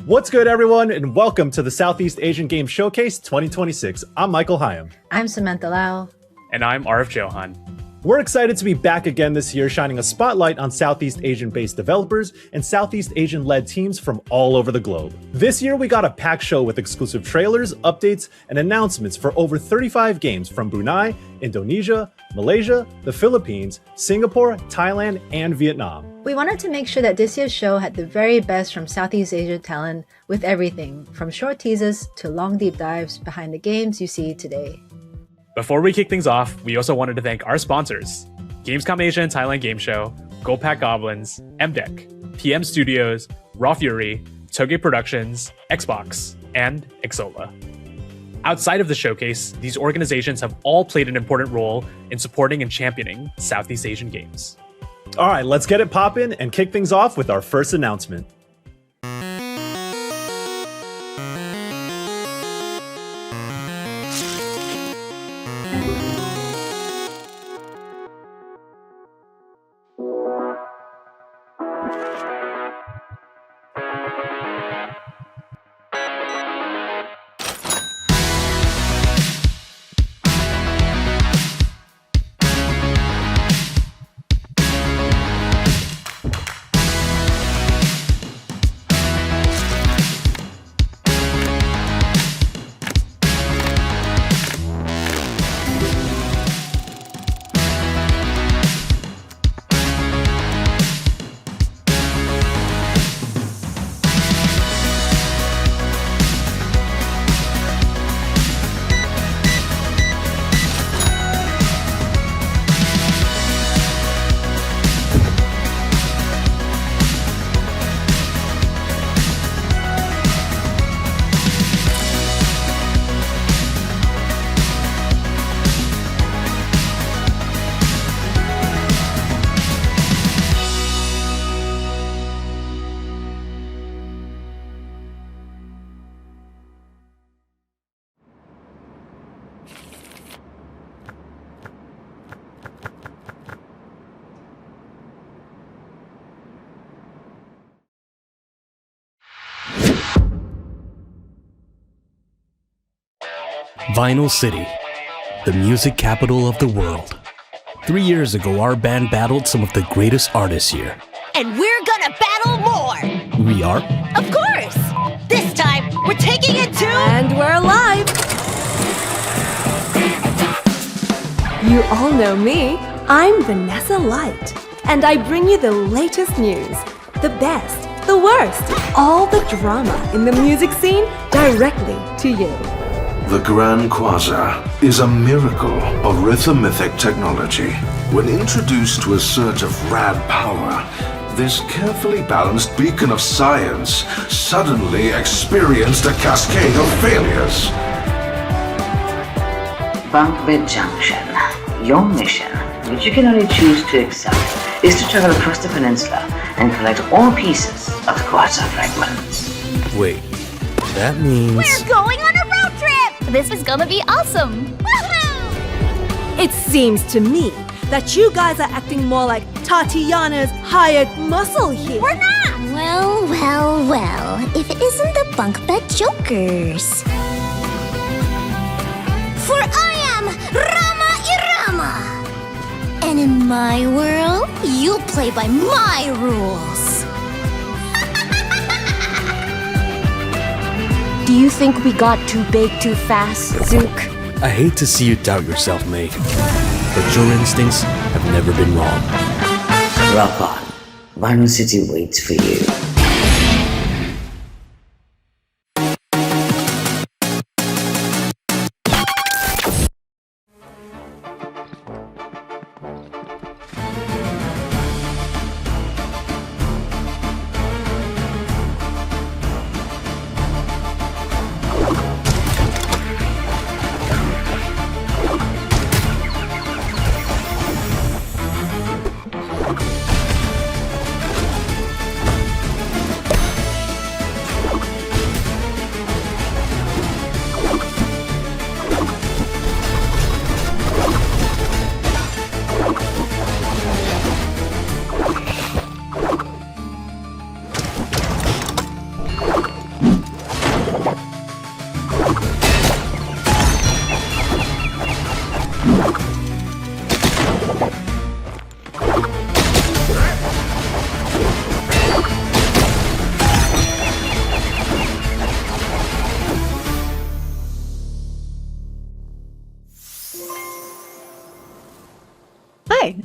What's good, everyone, and welcome to the Southeast Asian Games Showcase 2026. I'm Michael Hyam. I'm Samantha Lau. And I'm Arif Johan. We're excited to be back again this year, shining a spotlight on Southeast Asian-based developers and Southeast Asian-led teams from all over the globe. This year, we got a packed show with exclusive trailers, updates, and announcements for over 35 games from Brunei, Indonesia, Malaysia, the Philippines, Singapore, Thailand, and Vietnam. We wanted to make sure that this year's show had the very best from Southeast Asia talent with everything from short teasers to long deep dives behind the games you see today. Before we kick things off, we also wanted to thank our sponsors, Gamescom Asia and Thailand Game Show, Goldpack Goblins, MDEC, PM Studios, Raw Fury, Toge Productions, Xbox, and Xsolla. Outside of the showcase, these organizations have all played an important role in supporting and championing Southeast Asian games. All right, let's get it poppin' and kick things off with our first announcement. Vinyl City, the music capital of the world. 3 years ago, our band battled some of the greatest artists here. And we're gonna battle more! We are? Of course! This time, we're taking it to... And we're alive! You all know me. I'm Vanessa Light. And I bring you the latest news. The best, the worst, all the drama in the music scene directly to you. The Grand Quasar is a miracle of rhythmothic technology. When introduced to a surge of rad power, this carefully balanced beacon of science suddenly experienced a cascade of failures. Bunkbed Junction. Your mission, which you can only choose to accept, is to travel across the peninsula and collect all pieces of the Quasar fragments. Wait, that means... We're going on a road trip! This is gonna be awesome! Woohoo! It seems to me that you guys are acting more like Tatiana's hired muscle here. We're not! Well, if it isn't the bunk bed jokers. For I am Rama Irama! And in my world, you play by my rules. Do you think we got too big too fast, Zook? I hate to see you doubt yourself, Meg, but your instincts have never been wrong. Rock on. Vinyl City waits for you.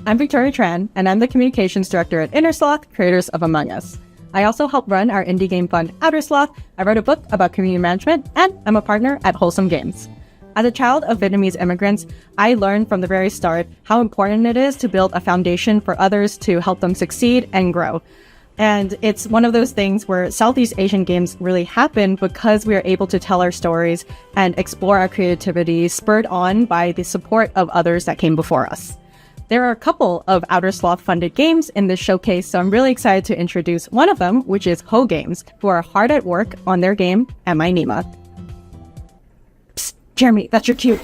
I'm Victoria Tran, and I'm the Communications Director at Innersloth, creators of Among Us. I also help run our indie game fund, Outer Sloth. I wrote a book about community management, and I'm a partner at Wholesome Games. As a child of Vietnamese immigrants, I learned from the very start how important it is to build a foundation for others to help them succeed and grow. And it's one of those things where Southeast Asian games really happen because we are able to tell our stories and explore our creativity, spurred on by the support of others that came before us. There are a couple of Outer Sloth funded games in this showcase, so I'm really excited to introduce one of them, which is Ho Games, who are hard at work on their game, Am I Nima? Psst, Jeremy, that's your cue.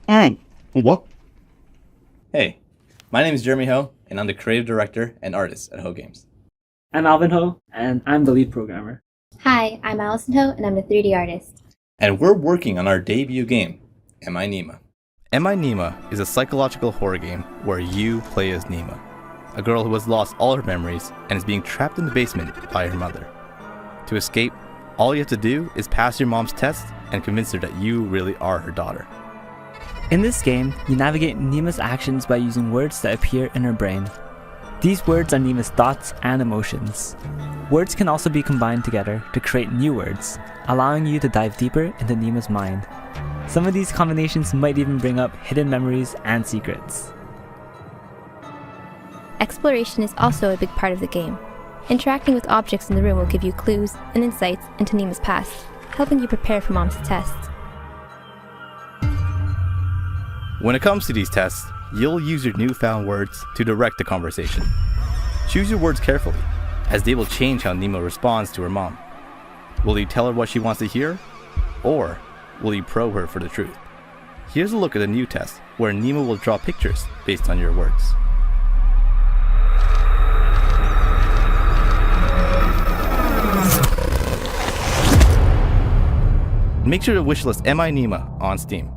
And what? Hey, my name is Jeremy Ho, and I'm the creative director and artist at Ho Games. I'm Alvin Ho, and I'm the lead programmer. Hi, I'm Allison Ho, and I'm the 3D artist. And we're working on our debut game, Am I Nima? Am I Nima is a psychological horror game where you play as Nima, a girl who has lost all her memories and is being trapped in the basement by her mother. To escape, all you have to do is pass your mom's test and convince her that you really are her daughter. In this game, you navigate Nima's actions by using words that appear in her brain. These words are Nima's thoughts and emotions. Words can also be combined together to create new words, allowing you to dive deeper into Nima's mind. Some of these combinations might even bring up hidden memories and secrets. Exploration is also a big part of the game. Interacting with objects in the room will give you clues and insights into Nima's past, helping you prepare for Mom's tests. When it comes to these tests, you'll use your newfound words to direct the conversation. Choose your words carefully, as they will change how Nima responds to her mom. Will you tell her what she wants to hear? Or will you probe her for the truth? Here's a look at a new test, where Nima will draw pictures based on your words. Make sure to wishlist Am I Nima on Steam.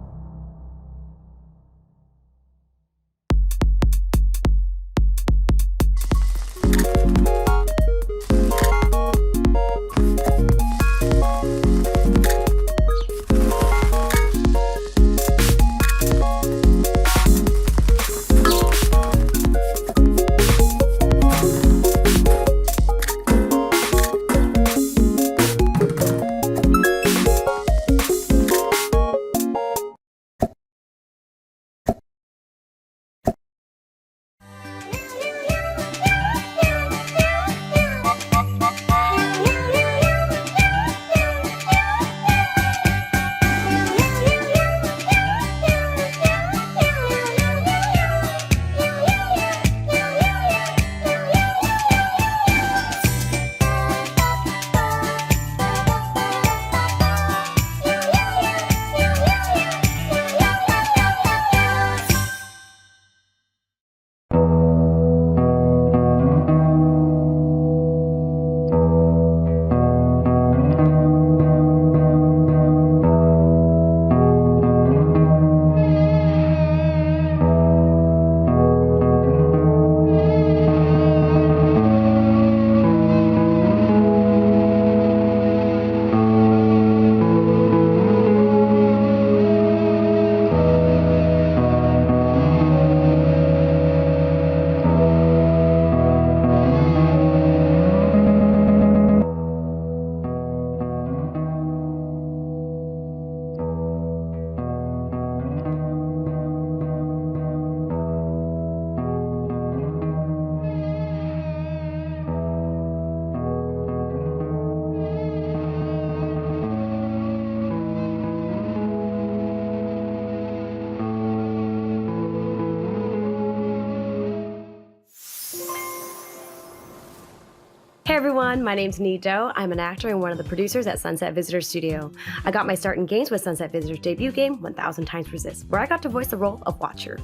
Hey everyone, my name's Nido. I'm an actor and one of the producers at Sunset Visitor Studio. I got my start in games with Sunset Visitor's debut game, 1000 Times Resist, where I got to voice the role of Watcher.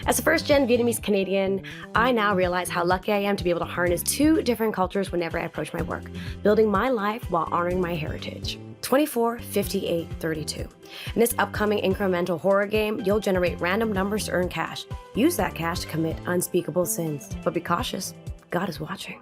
As a first-gen Vietnamese Canadian, I now realize how lucky I am to be able to harness two different cultures whenever I approach my work, building my life while honoring my heritage. 24, 58, 32. In this upcoming incremental horror game, you'll generate random numbers to earn cash. Use that cash to commit unspeakable sins. But be cautious, God is watching.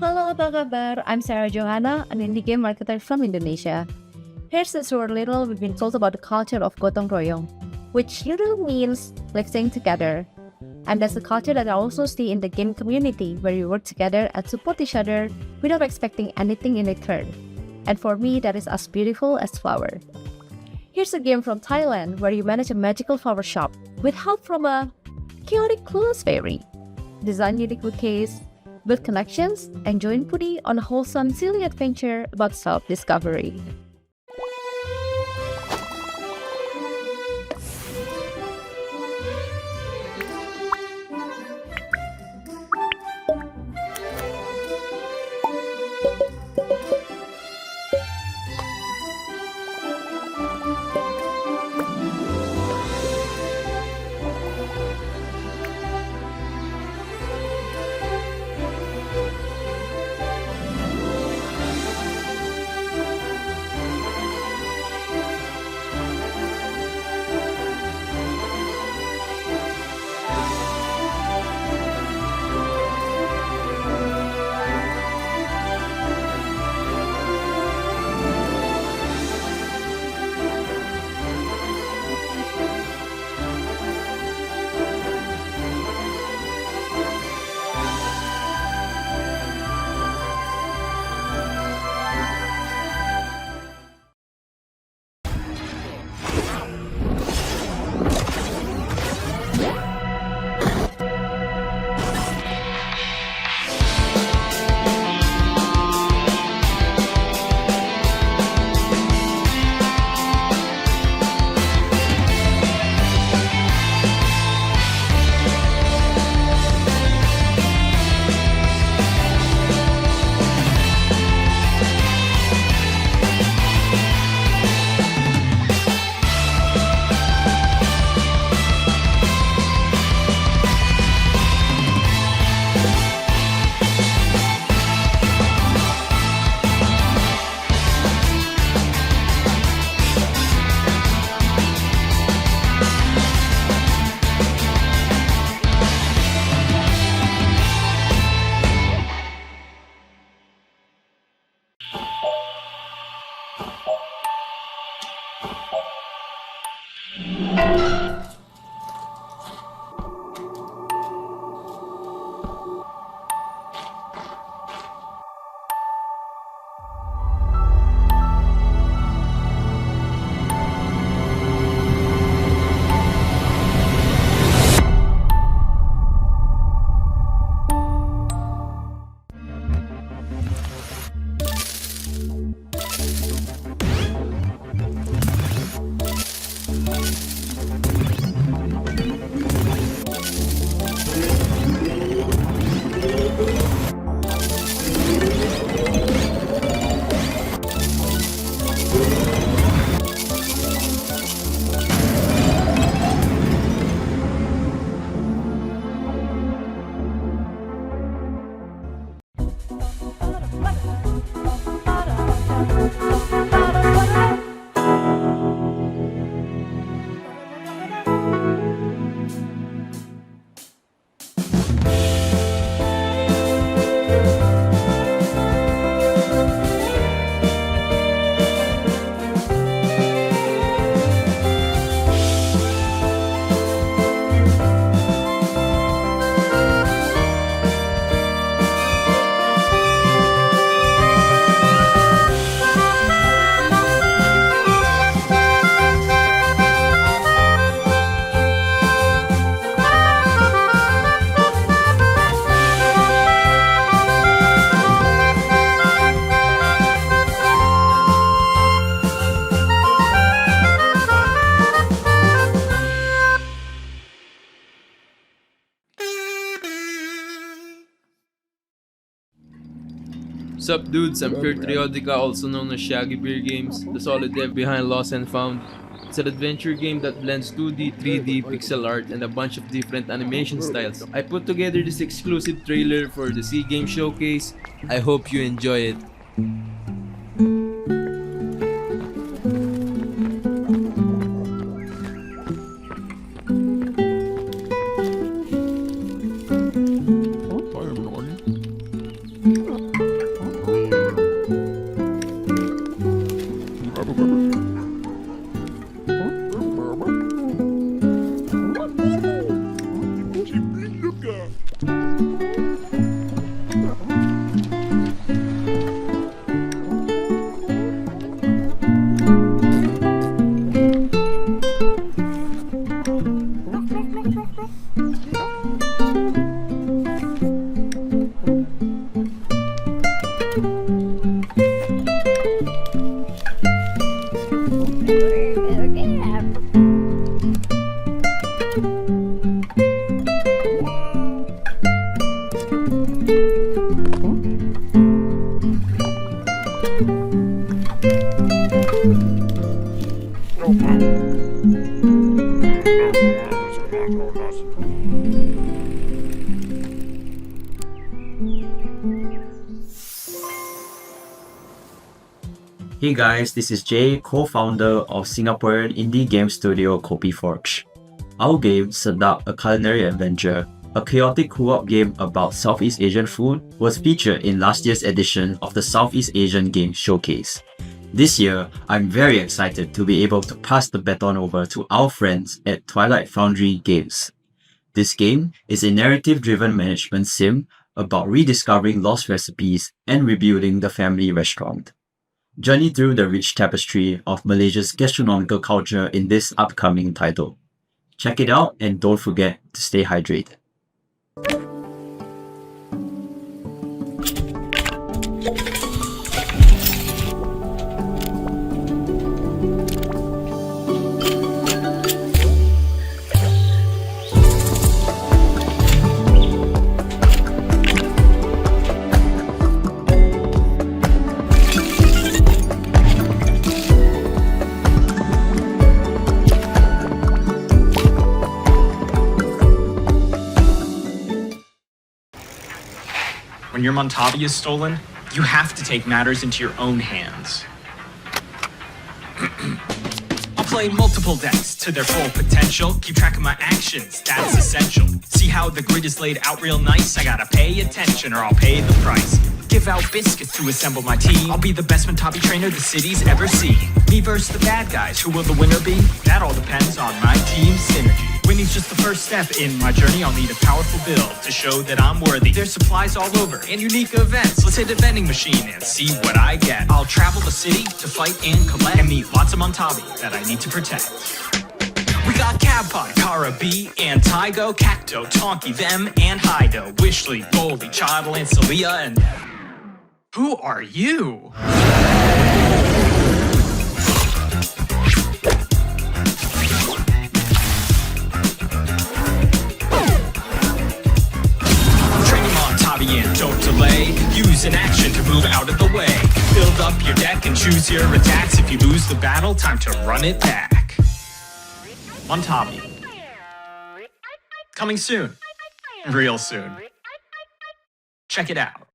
Halo, apa kabar? I'm Sarah Johanna, an indie game marketer from Indonesia. Here's a short little we've been told about the culture of Gotong Royong, which literally means lifting together. And that's a culture that I also see in the game community, where we work together and support each other without expecting anything in return. And for me, that is as beautiful as flower. Here's a game from Thailand, where you manage a magical flower shop with help from a chaotic clueless fairy. Design unique bouquets, build connections, and join Pudi on a wholesome, silly adventure about self-discovery. Sup dudes, I'm Kurt Triodica, also known as Shaggy Beer Games, the solid dev behind Lost and Found. It's an adventure game that blends 2D, 3D, pixel art, and a bunch of different animation styles. I put together this exclusive trailer for the SEA Games Showcase. I hope you enjoy it. Hey guys, this is Jay, co-founder of Singaporean indie game studio Kopi Forge. Our game, Sedap, a culinary adventure, a chaotic co-op game about Southeast Asian food, was featured in last year's edition of the Southeast Asian Games Showcase. This year, I'm very excited to be able to pass the baton over to our friends at Twilight Foundry Games. This game is a narrative-driven management sim about rediscovering lost recipes and rebuilding the family restaurant. Journey through the rich tapestry of Malaysia's gastronomical culture in this upcoming title. Check it out and don't forget to stay hydrated. When your Montavi is stolen, you have to take matters into your own hands. I'll play multiple decks to their full potential. Keep track of my actions, that's essential. See how the grid is laid out real nice? I gotta pay attention or I'll pay the price. Give out biscuits to assemble my team. I'll be the best Montavi trainer the city's ever seen. Me versus the bad guys, who will the winner be? That all depends on my team's synergy. Winning's just the first step in my journey. I'll need a powerful build to show that I'm worthy. There's supplies all over and unique events. Let's hit a vending machine and see what I get. I'll travel the city to fight and collect and meet lots of Montavi that I need to protect. We got Cabpie, Kara B, and Tygo, Cacto, Tonki, them, and Hydo, Wishley, Goldie, Chadel, and Celia, and... Who are you? And don't delay, use an action to move out of the way. Build up your deck and choose your attacks. If you lose the battle, time to run it back. Montavi. Coming soon. Real soon. Check it out.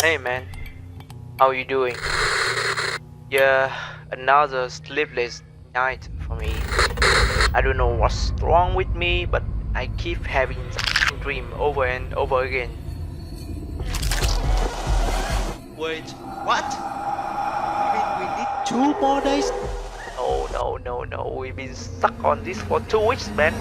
Hey man, how you doing? Yeah, another sleepless night for me. I don't know what's wrong with me, but I keep having the dream over and over again. Wait, what? You mean we need 2 more days? No, we've been stuck on this for 2 weeks, man.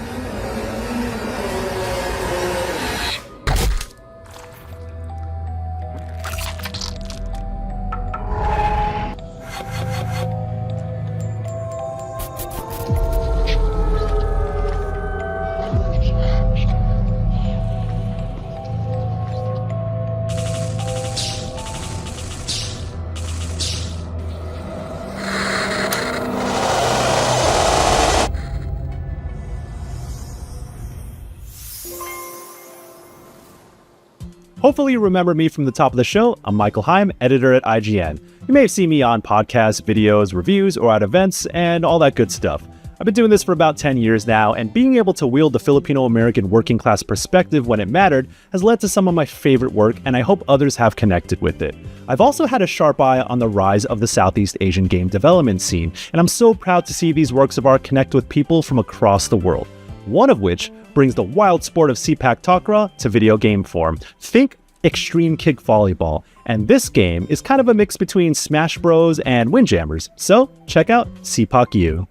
Hopefully you remember me from the top of the show. I'm Michael Heim, editor at IGN. You may have seen me on podcasts, videos, reviews, or at events, and all that good stuff. I've been doing this for about 10 years now, and being able to wield the Filipino-American working class perspective when it mattered has led to some of my favorite work, and I hope others have connected with it. I've also had a sharp eye on the rise of the Southeast Asian game development scene, and I'm so proud to see these works of art connect with people from across the world. One of which brings the wild sport of Sepak Takraw to video game form. Think Extreme Kick Volleyball, and this game is kind of a mix between Smash Bros. And Windjammers, so check out Sepak U.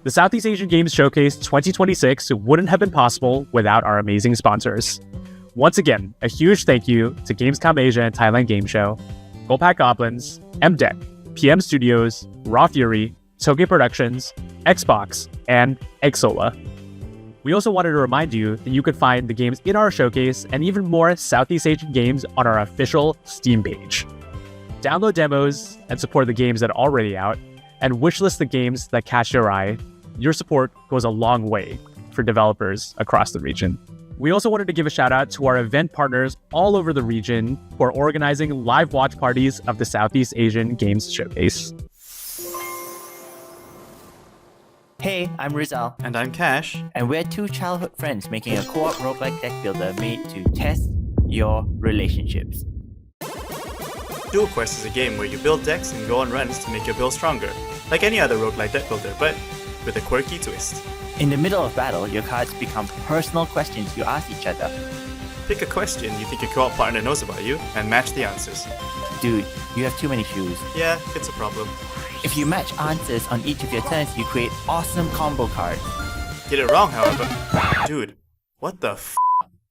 The Southeast Asian Games Showcase 2026 wouldn't have been possible without our amazing sponsors. Once again, a huge thank you to Gamescom Asia and Thailand Game Show, Goldpack Goblins, MDEC, PM Studios, Raw Fury, Toge Productions, Xbox, and Xsolla. We also wanted to remind you that you could find the games in our showcase and even more Southeast Asian games on our official Steam page. Download demos and support the games that are already out, and wishlist the games that catch your eye. Your support goes a long way for developers across the region. We also wanted to give a shout out to our event partners all over the region who are organizing live watch parties of the Southeast Asian Games Showcase. Hey, I'm Rizal. And I'm Cash. And we're two childhood friends making a co-op roguelike deck builder made to test your relationships. Duel Quest is a game where you build decks and go on runs to make your build stronger, like any other roguelike deck builder, but with a quirky twist. In the middle of battle, your cards become personal questions you ask each other. Pick a question you think your co-op partner knows about you, and match the answers. Dude, you have too many shoes. Yeah, it's a problem. If you match answers on each of your turns, you create awesome combo cards. Get it wrong, however. Dude, What the f?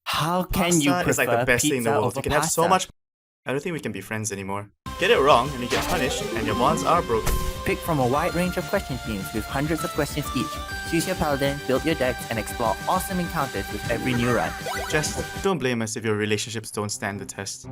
How can you Pasta is like the prefer best thing in the pizza world. over You can have so pasta? much. I don't think we can be friends anymore. Get it wrong and you get punished, and your bonds are broken. Pick from a wide range of question themes with hundreds of questions each. Choose your paladin, build your decks, and explore awesome encounters with every new run. Just don't blame us if your relationships don't stand the test.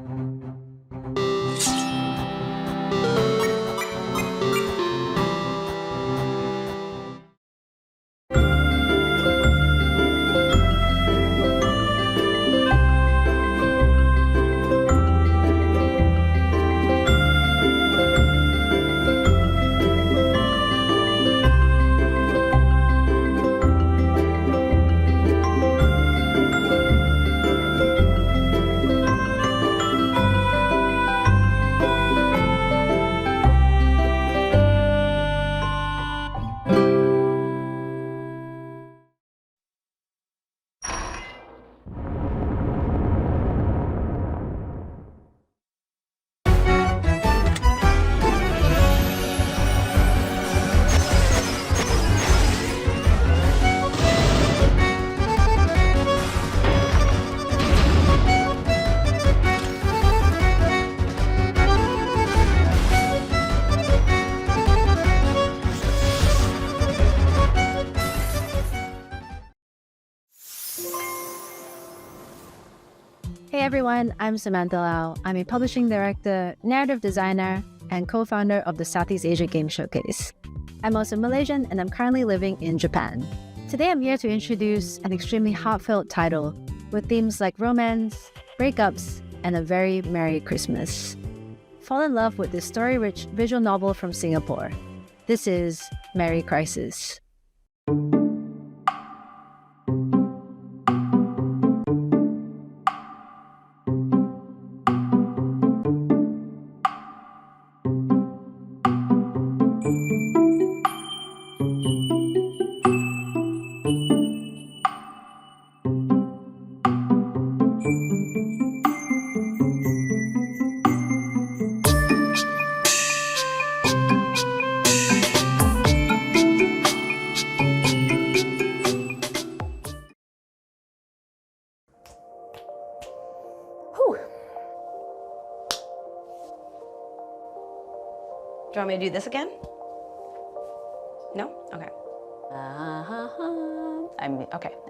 Hey everyone, I'm Samantha Lau. I'm a publishing director, narrative designer, and co-founder of the Southeast Asia Game Showcase. I'm also Malaysian and I'm currently living in Japan. Today I'm here to introduce an extremely heartfelt title with themes like romance, breakups, and a very Merry Christmas. Fall in love with this story-rich visual novel from Singapore. This is Merry Crisis. Do you want me to do this again? No? Okay.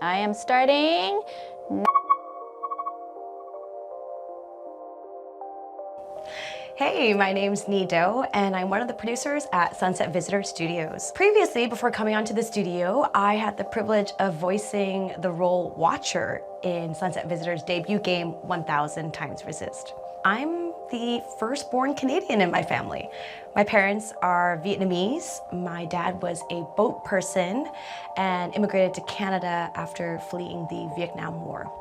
I am starting. Hey, my name's Nido, and I'm one of the producers at Sunset Visitor Studios. Previously, before coming onto the studio, I had the privilege of voicing the role Watcher in Sunset Visitor's debut game, 1000 Times Resist. I'm the firstborn Canadian in my family. My parents are Vietnamese. My dad was a boat person and immigrated to Canada after fleeing the Vietnam War.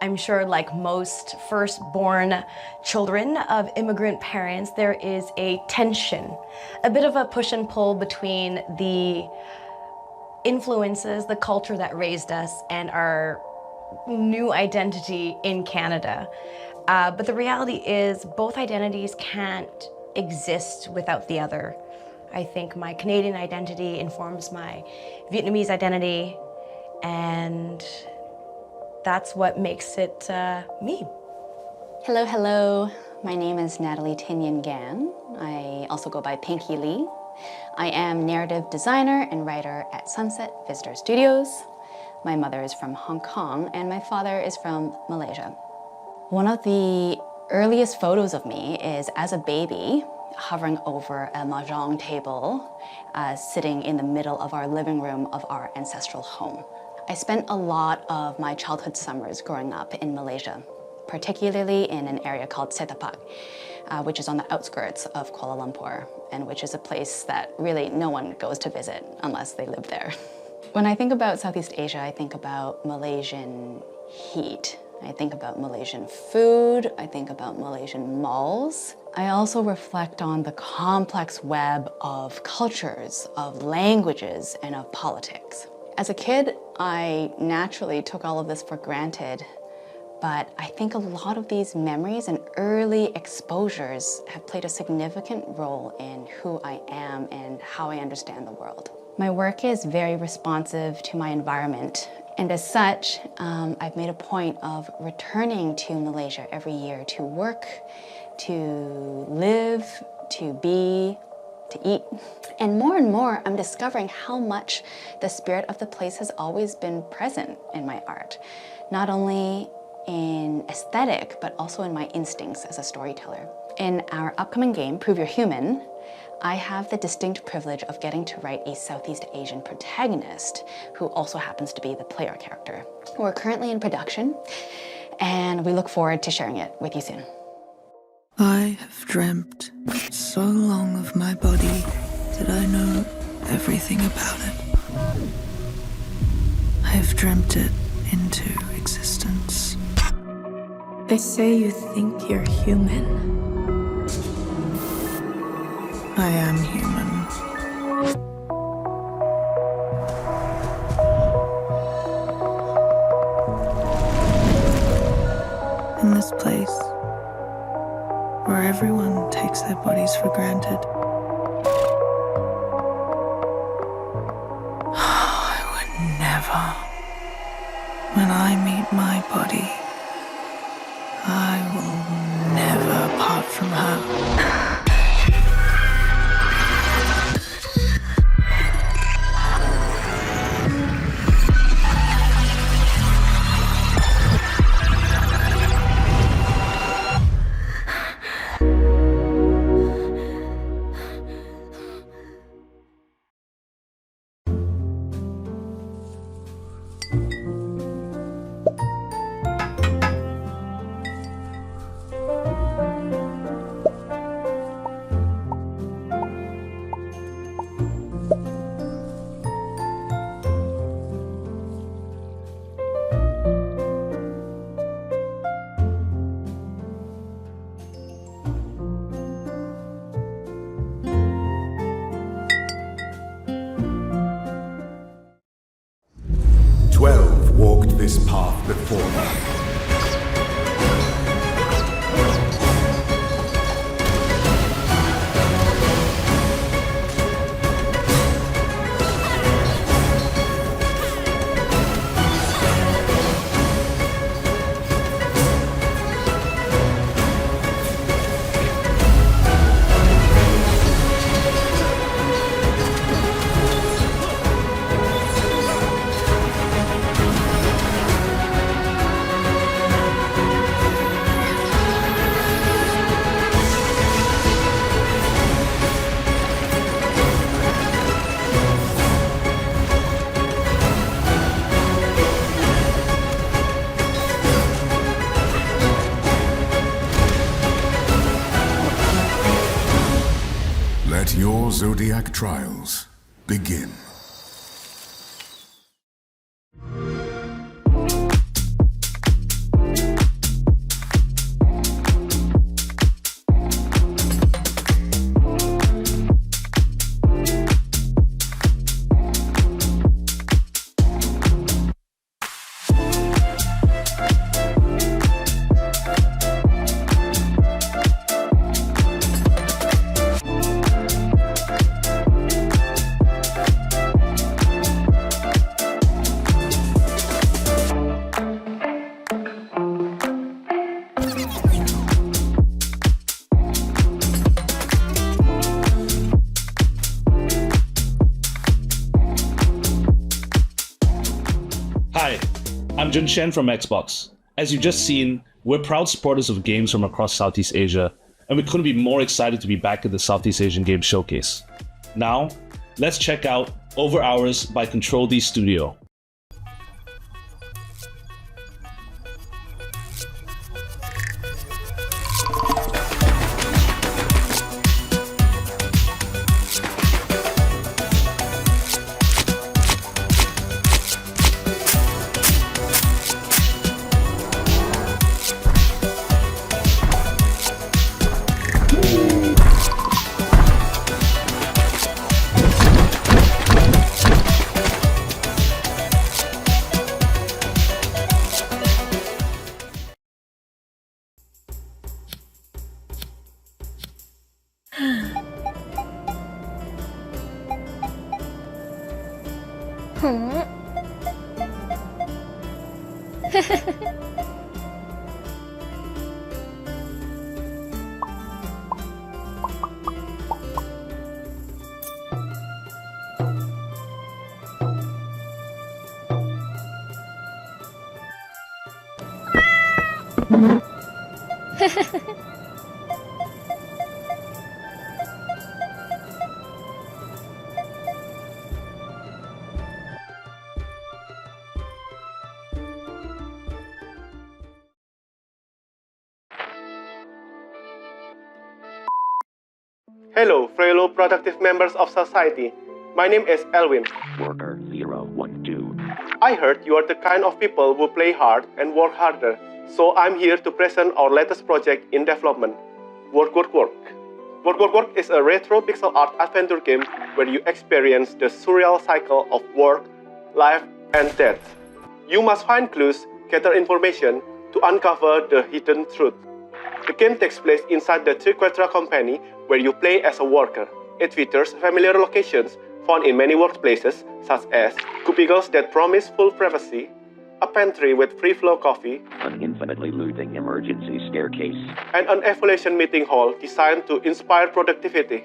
I'm sure, like most firstborn children of immigrant parents, there is a tension, a bit of a push and pull between the influences, the culture that raised us, and our new identity in Canada. But the reality is both identities can't exist without the other. I think my Canadian identity informs my Vietnamese identity, and that's what makes it me. Hello, hello. My name is Natalie Tinyan Gan. I also go by Pinky Lee. I am narrative designer and writer at Sunset Visitor Studios. My mother is from Hong Kong and my father is from Malaysia. One of the earliest photos of me is as a baby hovering over a mahjong table, sitting in the middle of our living room of our ancestral home. I spent a lot of my childhood summers growing up in Malaysia, particularly in an area called Setapak, which is on the outskirts of Kuala Lumpur, and which is a place that really no one goes to visit unless they live there. When I think about Southeast Asia, I think about Malaysian heat. I think about Malaysian food. I think about Malaysian malls. I also reflect on the complex web of cultures, of languages, and of politics. As a kid, I naturally took all of this for granted, but I think a lot of these memories and early exposures have played a significant role in who I am and how I understand the world. My work is very responsive to my environment And as such, I've made a point of returning to Malaysia every year to work, to live, to be, to eat. And more, I'm discovering how much the spirit of the place has always been present in my art. Not only in aesthetic, but also in my instincts as a storyteller. In our upcoming game, Prove You're Human, I have the distinct privilege of getting to write a Southeast Asian protagonist who also happens to be the player character. We're currently in production, and we look forward to sharing it with you soon. I have dreamt so long of my body that I know everything about it. I have dreamt it into existence. They say you think you're human. I am human. In this place, where everyone takes their bodies for granted, I would never. When I meet my body, I will never part from her. This path before me. Let your Zodiac trials begin. Hi, I'm Jun Shen from Xbox. As you've just seen, we're proud supporters of games from across Southeast Asia, and we couldn't be more excited to be back at the Southeast Asian Games Showcase. Now, let's check out Over Hours by Control D Studio. Hello, fellow productive members of society. My name is Elwin. Worker 012. I heard you are the kind of people who play hard and work harder. So I'm here to present our latest project in development, Work Work Work. Work Work Work is a retro pixel art adventure game where you experience the surreal cycle of work, life, and death. You must find clues, gather information to uncover the hidden truth. The game takes place inside the Triquetra company where you play as a worker. It features familiar locations found in many workplaces, such as cubicles that promise full privacy, a pantry with free flow coffee, An infinitely looping emergency staircase. and an evaluation meeting hall designed to inspire productivity.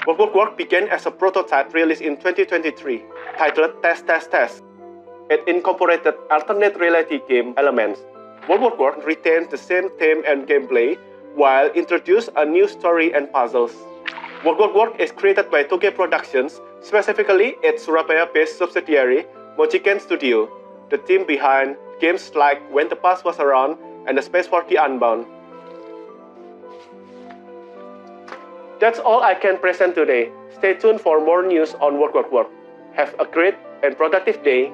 Work Work Work began as a prototype released in 2023, titled Test Test Test. It incorporated alternate reality game elements. Work Work Work retains the same theme and gameplay, while introduced a new story and puzzles. Work Work Work is created by Toge Productions, specifically its Surabaya-based subsidiary, Mochiken Studio, the team behind games like When the Past Was Around and The Space for the Unbound. That's all I can present today. Stay tuned for more news on Work Work Work. Have a great and productive day.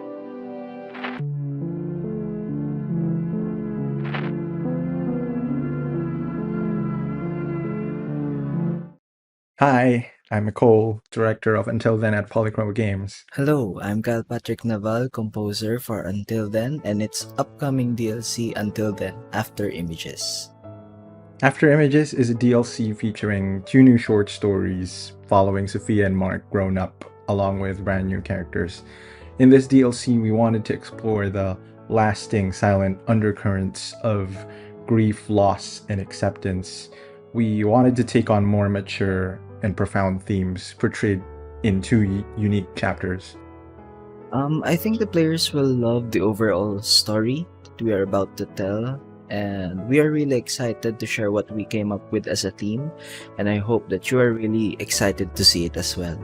Hi, I'm Nicole, director of Until Then at Polychroma Games. Hello, I'm Kyle Patrick Naval, composer for Until Then and its upcoming DLC Until Then, After Images. After Images is a DLC featuring 2 new short stories following Sophia and Mark grown up, along with brand new characters. In this DLC, we wanted to explore the lasting silent undercurrents of grief, loss, and acceptance. We wanted to take on more mature and profound themes portrayed in 2 unique chapters. I think the players will love the overall story that we are about to tell, and we are really excited to share what we came up with as a team, and I hope that you are really excited to see it as well.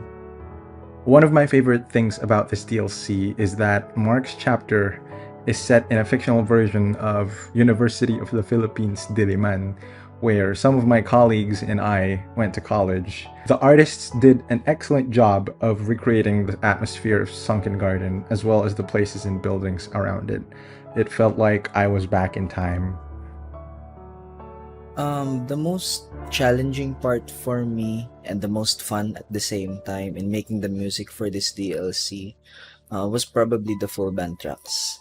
One of my favorite things about this DLC is that Mark's chapter is set in a fictional version of University of the Philippines, Diliman, where some of my colleagues and I went to college. The artists did an excellent job of recreating the atmosphere of Sunken Garden, as well as the places and buildings around it. It felt like I was back in time. The most challenging part for me and the most fun at the same time in making the music for this DLC was probably the full band tracks.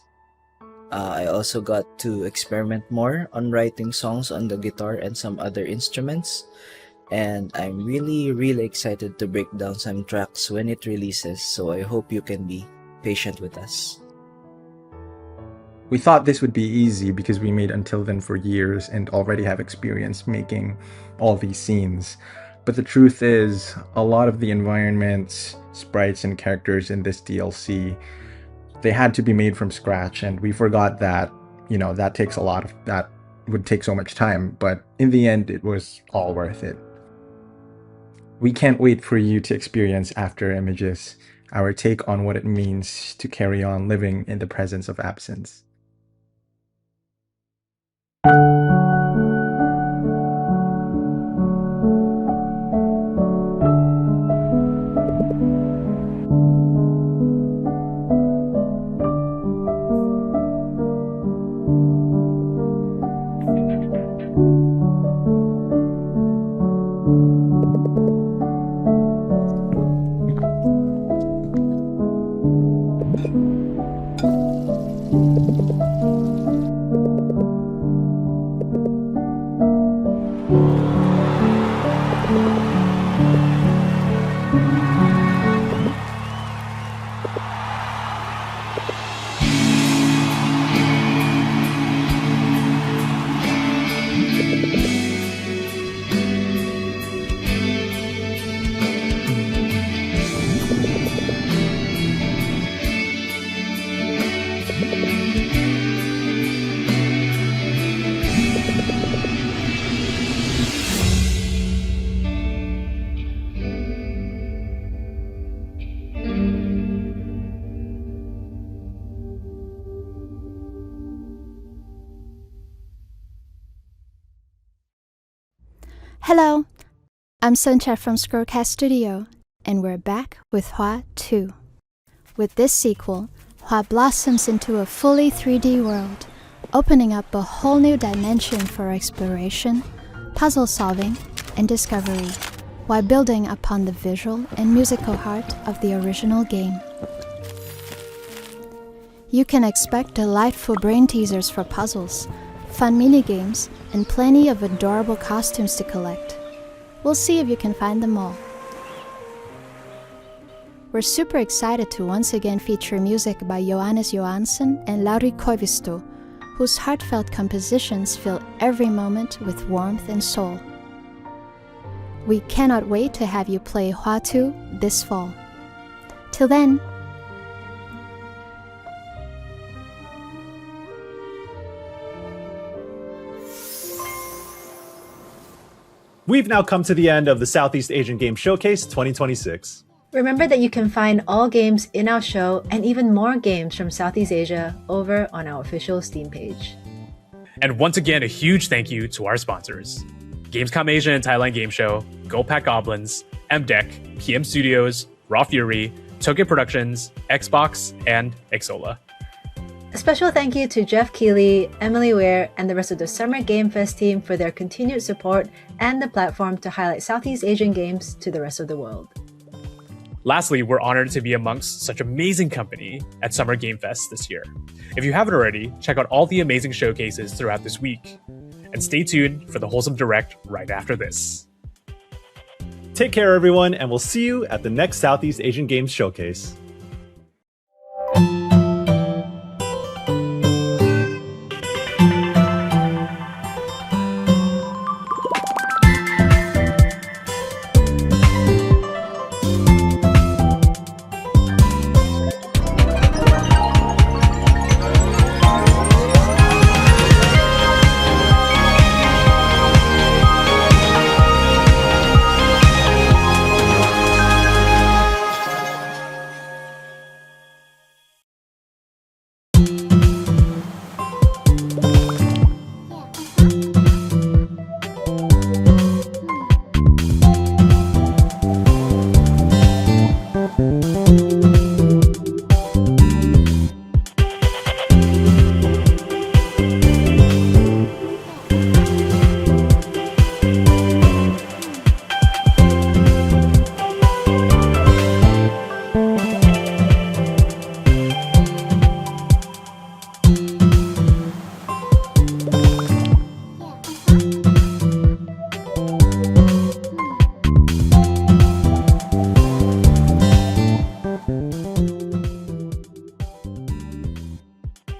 I also got to experiment more on writing songs on the guitar and some other instruments, and I'm really excited to break down some tracks when it releases, so I hope you can be patient with us. We thought this would be easy because we made Until Then for years and already have experience making all these scenes. But the truth is, a lot of the environments, sprites, and characters in this DLC, they had to be made from scratch, and we forgot that, that would take so much time, but in the end, it was all worth it. We can't wait for you to experience After Images, our take on what it means to carry on living in the presence of absence. Hello, I'm Suncha from Scrollcast Studio, and we're back with Hua 2. With this sequel, Hua blossoms into a fully 3D world, opening up a whole new dimension for exploration, puzzle solving, and discovery, while building upon the visual and musical heart of the original game. You can expect delightful brain teasers for puzzles, fun minigames, and plenty of adorable costumes to collect. We'll see if you can find them all. We're super excited to once again feature music by Johannes Johansson and Lauri Koivisto, whose heartfelt compositions fill every moment with warmth and soul. We cannot wait to have you play Hua 2 this fall. Till then, We've now come to the end of the Southeast Asian Game Showcase 2026. Remember that you can find all games in our show and even more games from Southeast Asia over on our official Steam page. And once again, a huge thank you to our sponsors: Gamescom Asia and Thailand Game Show, Go Pack Goblins, MDEC, PM Studios, Raw Fury, Tokyo Productions, Xbox, and Xsolla. A special thank you to Jeff Keighley, Emily Ware, and the rest of the Summer Game Fest team for their continued support and the platform to highlight Southeast Asian games to the rest of the world. Lastly, we're honored to be amongst such amazing company at Summer Game Fest this year. If you haven't already, check out all the amazing showcases throughout this week. And stay tuned for the Wholesome Direct right after this. Take care, everyone, and we'll see you at the next Southeast Asian Games Showcase.